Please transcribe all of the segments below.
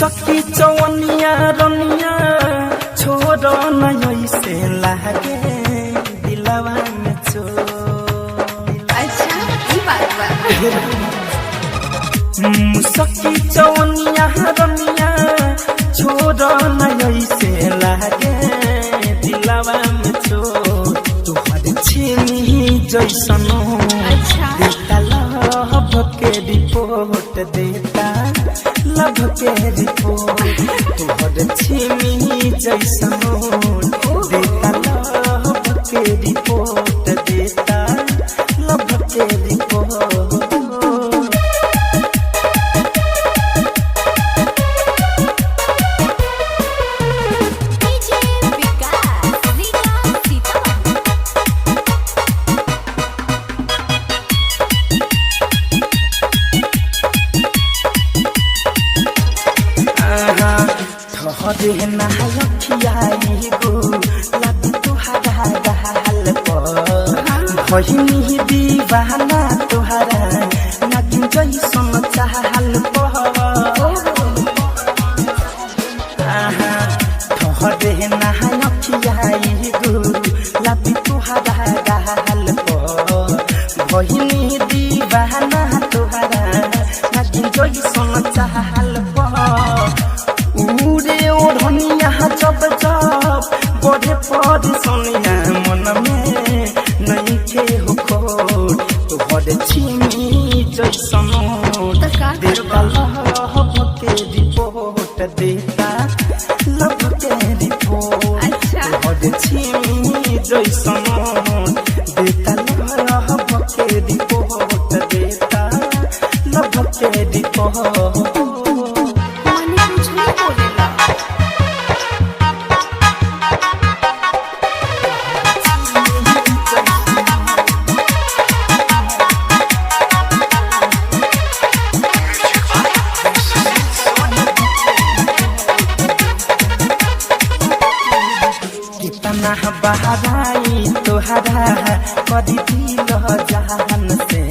मुसकी चवनिया रनिया छोड़ नहीं से लागे दिलवा में चो। अच्छा ई बात बा। मुसकी चवनिया रनिया छोड़ नहीं से लागे दिलवा में चो। तुहर छीनी जैसनो देता लभ के रिपोर्ट देता लभ के रिपोर्ट। तुहर छीनी जैसनो देता लभ के रिपोर्ट देता लभ के रिपोर्ट। ठहरे नहायखियाई गो लग तुहरा गाल पर भइनी दीवाना तुहरा नागिन जैसन चाहल पर। ठहरे नहायखियाई गो लग तुहरा गाल पर भइनी दीवाना तुहरा नागिन जैसन चाहल पर। उड़े ओढ़निया जब जब बढ़े पद सोनिया मन में नहीं खे हो खोट। तुहर छीनी जैसनो देता लभ के रिपोर्ट देता लभ के रिपोर्ट। तुहर छीनी जैसनो देता लभ के रिपोर्ट देता लभ के रिपोर्ट। कितना बहराई तोहरा कदी दिल जहान से।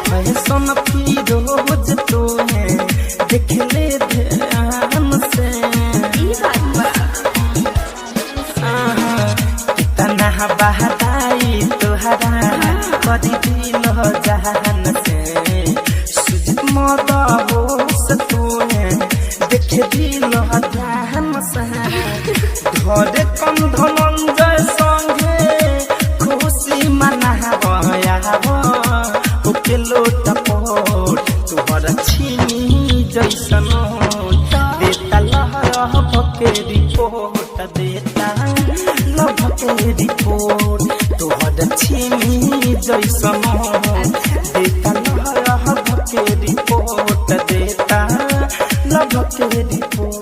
फैशन फिरोज तोहे देख ले ध्यान से। कितना बहराई तोहरा कदी दिल जहान से। सुजित मद होश तोहे देख दिल ध्यान से। घरे कम धनंजय संगे खुशी मनावयाव ओके लोट पोट। तुहर छीनी जैसनो देता लभ के रिपोर्ट देता लभ के रिपोर्ट। तुहर छीनी जैसनो देता लभ के रिपोर्ट देता लभ के रिपोर्ट।